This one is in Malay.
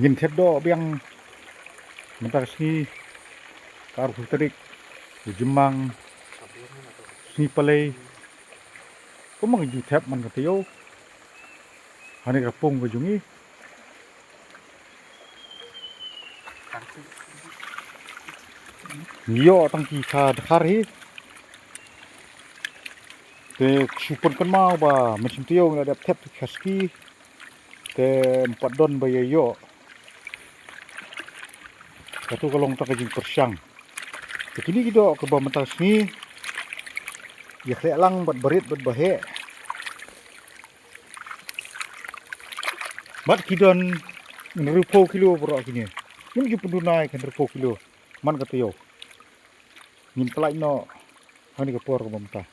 Ngin do biang mentar sini karu terik Jemang sini palai kumang ju tap man katiyo hani kapung kajungi yo tangki sa dakar hi te supon kan mau ba mesin tiyo ngadap tap kaski te 4 don ba yo satu kolong tak kajing persyang begini gitu ke bawah mental sini ya kayak lang buat berit buat bahe mat kidon ngerupo kilo bro kini ini ju pendunai kan ngerupo kilo man katiyo ngin pelai no hani kapor ke bawah mentah